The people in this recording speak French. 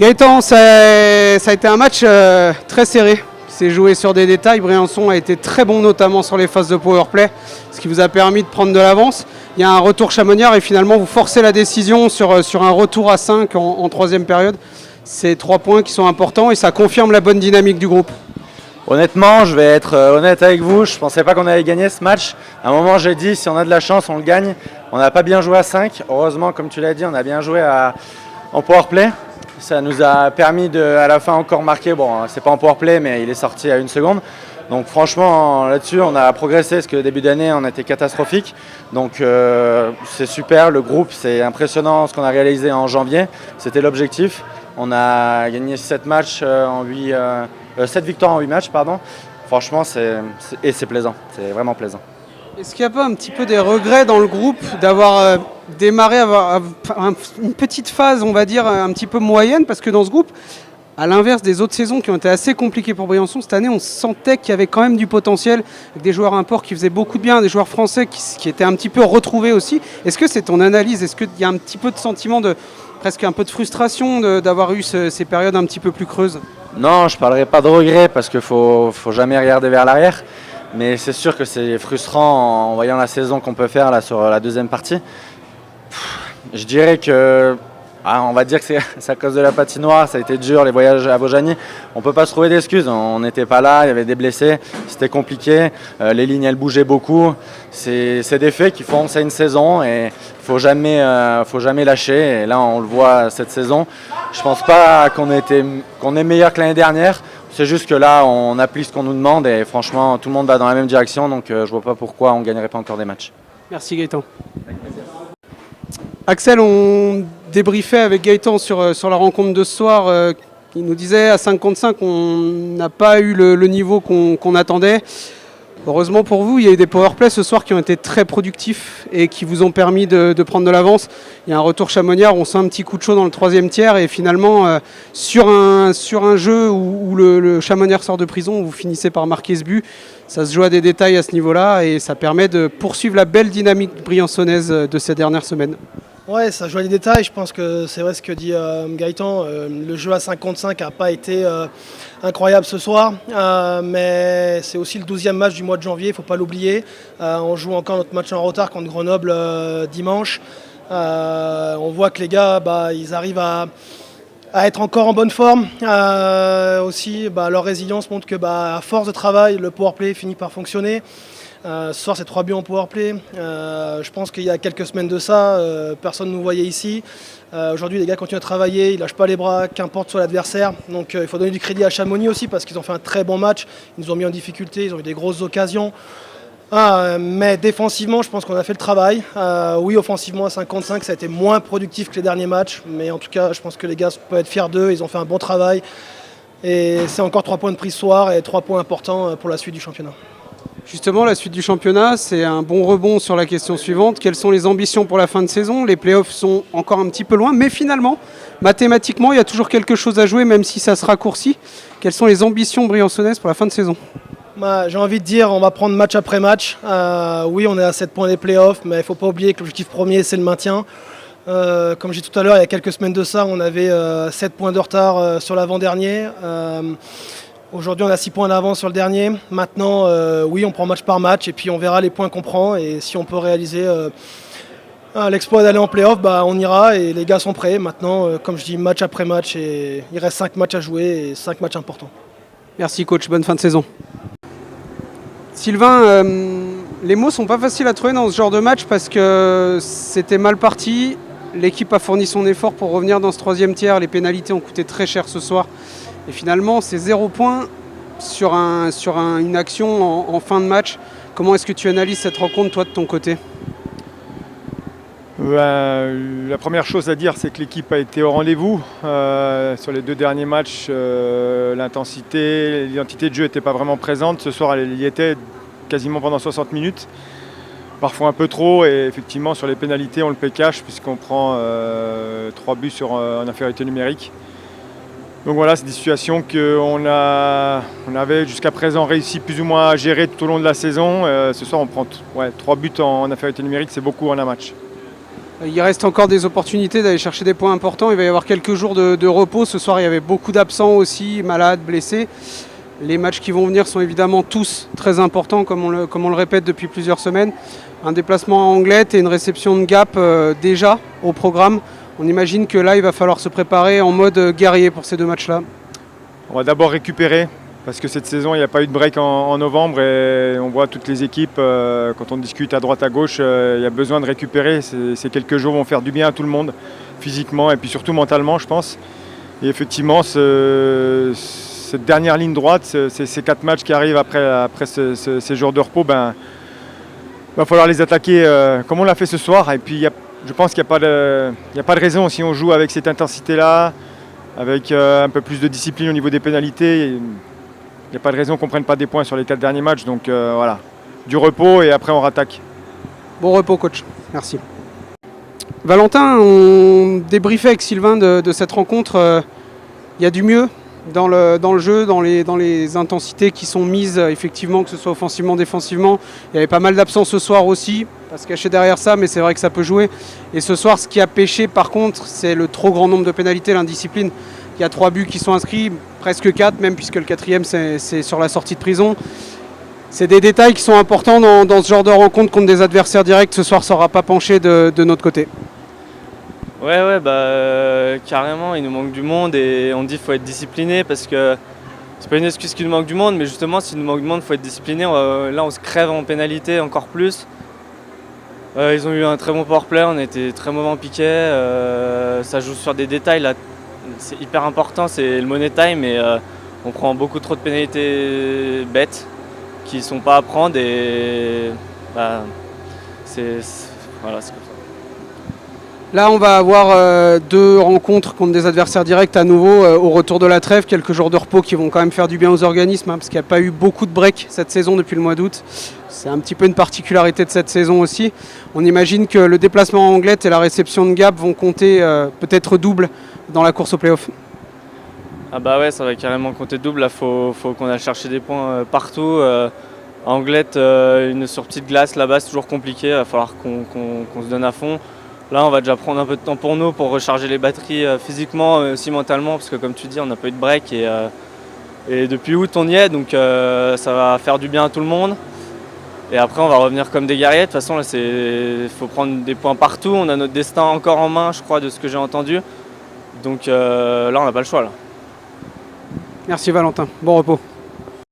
Gaëtan, ça a été un match très serré. C'est joué sur des détails. Briançon a été très bon, notamment sur les phases de powerplay, ce qui vous a permis de prendre de l'avance. Il y a un retour Chamoniard et finalement vous forcez la décision sur un retour à 5 en troisième période. C'est 3 points qui sont importants et ça confirme la bonne dynamique du groupe. Honnêtement, je vais être honnête avec vous, je ne pensais pas qu'on allait gagner ce match. À un moment, j'ai dit, si on a de la chance, on le gagne. On n'a pas bien joué à 5. Heureusement, comme tu l'as dit, on a bien joué en powerplay. Ça nous a permis de, à la fin, encore marquer. Bon, c'est pas en powerplay, mais il est sorti à 1 seconde. Donc franchement, là-dessus, on a progressé parce que début d'année, on était catastrophique. Donc c'est super, le groupe, c'est impressionnant ce qu'on a réalisé en janvier. C'était l'objectif. On a gagné 7 victoires en 8 matchs. Pardon. Franchement, c'est plaisant, c'est vraiment plaisant. Est-ce qu'il n'y a pas un petit peu des regrets dans le groupe d'avoir démarré une petite phase, on va dire, un petit peu moyenne? Parce que dans ce groupe, à l'inverse des autres saisons qui ont été assez compliquées pour Briançon, cette année, on sentait qu'il y avait quand même du potentiel, avec des joueurs imports qui faisaient beaucoup de bien, des joueurs français qui étaient un petit peu retrouvés aussi. Est-ce que c'est ton analyse? Est-ce qu'il y a un petit peu de sentiment presque un peu de frustration d'avoir eu ces périodes un petit peu plus creuses? Non, je ne parlerai pas de regrets parce qu'il ne faut jamais regarder vers l'arrière. Mais c'est sûr que c'est frustrant en voyant la saison qu'on peut faire là, sur la deuxième partie. Je dirais que, on va dire que c'est à cause de la patinoire, ça a été dur, les voyages à Vaujany. On ne peut pas se trouver d'excuses, on n'était pas là, il y avait des blessés, c'était compliqué, les lignes elles bougeaient beaucoup. C'est des faits qui font que c'est une saison et il ne faut jamais lâcher. Et là on le voit cette saison. Je ne pense pas qu'on est meilleur que l'année dernière. C'est juste que là, on applique ce qu'on nous demande et franchement, tout le monde va dans la même direction. Donc, je ne vois pas pourquoi on ne gagnerait pas encore des matchs. Merci Gaëtan. Axel, on débriefait avec Gaëtan sur la rencontre de ce soir. Il nous disait à 5 contre 5, on n'a pas eu le niveau qu'on attendait. Heureusement pour vous, il y a eu des powerplays ce soir qui ont été très productifs et qui vous ont permis de prendre de l'avance. Il y a un retour Chamoniard, on sent un petit coup de chaud dans le troisième tiers et finalement sur un jeu où le Chamoniard sort de prison, vous finissez par marquer ce but. Ça se joue à des détails à ce niveau-là et ça permet de poursuivre la belle dynamique briançonnaise de ces dernières semaines. Ouais, ça joue à des détails. Je pense que c'est vrai ce que dit Gaëtan. Le jeu à 5 contre 5 n'a pas été incroyable ce soir. Mais c'est aussi le 12e match du mois de janvier, il ne faut pas l'oublier. On joue encore notre match en retard contre Grenoble dimanche. On voit que les gars, ils arrivent à être encore en bonne forme. Aussi, leur résilience montre que à force de travail, le powerplay finit par fonctionner. Ce soir, c'est 3 buts en powerplay. Je pense qu'il y a quelques semaines de ça, personne ne nous voyait ici. Aujourd'hui, les gars continuent à travailler, ils ne lâchent pas les bras, qu'importe soit l'adversaire. Donc il faut donner du crédit à Chamonix aussi parce qu'ils ont fait un très bon match. Ils nous ont mis en difficulté, ils ont eu des grosses occasions. Mais défensivement, je pense qu'on a fait le travail. Oui, offensivement, à 55, ça a été moins productif que les derniers matchs. Mais en tout cas, je pense que les gars peuvent être fiers d'eux. Ils ont fait un bon travail. Et c'est encore 3 points de prise ce soir et 3 points importants pour la suite du championnat. Justement, la suite du championnat, c'est un bon rebond sur la question suivante. Quelles sont les ambitions pour la fin de saison? Les playoffs sont encore un petit peu loin, mais finalement, mathématiquement, il y a toujours quelque chose à jouer, même si ça se raccourcit. Quelles sont les ambitions briançonnaises pour la fin de saison? J'ai envie de dire, on va prendre match après match. Oui, on est à 7 points des playoffs, mais il ne faut pas oublier que l'objectif premier, c'est le maintien. Comme j'ai dit tout à l'heure, il y a quelques semaines de ça, on avait 7 points de retard sur l'avant-dernier. Aujourd'hui, on a 6 points d'avance sur le dernier. Maintenant, oui, on prend match par match et puis on verra les points qu'on prend. Et si on peut réaliser l'exploit d'aller en play-off, on ira et les gars sont prêts. Maintenant, comme je dis, match après match et il reste 5 matchs à jouer et 5 matchs importants. Merci coach, bonne fin de saison. Sylvain, les mots sont pas faciles à trouver dans ce genre de match parce que c'était mal parti. L'équipe a fourni son effort pour revenir dans ce troisième tiers. Les pénalités ont coûté très cher ce soir. Et finalement, c'est 0 points sur une action en fin de match. Comment est-ce que tu analyses cette rencontre, toi, de ton côté? La première chose à dire, c'est que l'équipe a été au rendez-vous. Sur les 2 derniers matchs, l'identité de jeu n'était pas vraiment présente. Ce soir, elle y était quasiment pendant 60 minutes. Parfois un peu trop. Et effectivement, sur les pénalités, on le paie cash puisqu'on prend 3 buts en infériorité numérique. Donc voilà, c'est des situations qu'on avait jusqu'à présent réussi plus ou moins à gérer tout au long de la saison. Ce soir, on prend 3 buts en infériorité numérique, c'est beaucoup en un match. Il reste encore des opportunités d'aller chercher des points importants. Il va y avoir quelques jours de repos. Ce soir, il y avait beaucoup d'absents aussi, malades, blessés. Les matchs qui vont venir sont évidemment tous très importants, comme on le répète depuis plusieurs semaines. Un déplacement à Anglet et une réception de Gap déjà au programme. On imagine que là, il va falloir se préparer en mode guerrier pour ces deux matchs-là. On va d'abord récupérer, parce que cette saison, il n'y a pas eu de break en novembre et on voit toutes les équipes, quand on discute à droite, à gauche, il y a besoin de récupérer. Ces quelques jours vont faire du bien à tout le monde, physiquement et puis surtout mentalement, je pense. Et effectivement, cette dernière ligne droite, ces 4 matchs qui arrivent après ces jours de repos, va falloir les attaquer comme on l'a fait ce soir. Et puis je pense qu'il n'y a pas de raison, si on joue avec cette intensité-là, avec un peu plus de discipline au niveau des pénalités, il n'y a pas de raison qu'on ne prenne pas des points sur les 4 derniers matchs. Donc voilà, du repos et après on rattaque. Bon repos, coach. Merci. Valentin, on débriefait avec Sylvain de cette rencontre. Il y a du mieux dans le jeu, dans les intensités qui sont mises, effectivement, que ce soit offensivement, défensivement. Il y avait pas mal d'absents ce soir aussi, pas se cacher derrière ça, mais c'est vrai que ça peut jouer. Et ce soir, ce qui a pêché, par contre, c'est le trop grand nombre de pénalités, l'indiscipline. Il y a 3 buts qui sont inscrits, presque 4 même, puisque le 4e, c'est sur la sortie de prison. C'est des détails qui sont importants dans ce genre de rencontre contre des adversaires directs. Ce soir, ça n'aura pas penché de notre côté. Ouais, carrément, il nous manque du monde et on dit qu'il faut être discipliné parce que c'est pas une excuse qu'il nous manque du monde, mais justement, s'il nous manque du monde, il faut être discipliné. Là, on se crève en pénalité encore plus. Ils ont eu un très bon powerplay, on a été très mauvais en piquet. Ça joue sur des détails, là, c'est hyper important, c'est le money time et on prend beaucoup trop de pénalités bêtes qui ne sont pas à prendre et voilà, c'est comme ça. Là, on va avoir 2 rencontres contre des adversaires directs à nouveau au retour de la trêve. Quelques jours de repos qui vont quand même faire du bien aux organismes, parce qu'il n'y a pas eu beaucoup de breaks cette saison depuis le mois d'août. C'est un petit peu une particularité de cette saison aussi. On imagine que le déplacement en Anglet et la réception de Gap vont compter peut-être double dans la course au play-off. Ah bah ouais, ça va carrément compter double. Là, faut qu'on aille chercher des points partout. À Anglet, une sur petite glace là-bas, c'est toujours compliqué. Il va falloir qu'on se donne à fond. Là, on va déjà prendre un peu de temps pour nous, pour recharger les batteries physiquement et aussi mentalement, parce que comme tu dis, on n'a pas eu de break et depuis août, on y est, donc ça va faire du bien à tout le monde. Et après, on va revenir comme des guerriers. De toute façon, là, faut prendre des points partout. On a notre destin encore en main, je crois, de ce que j'ai entendu. Donc là, on n'a pas le choix. Là. Merci Valentin, bon repos.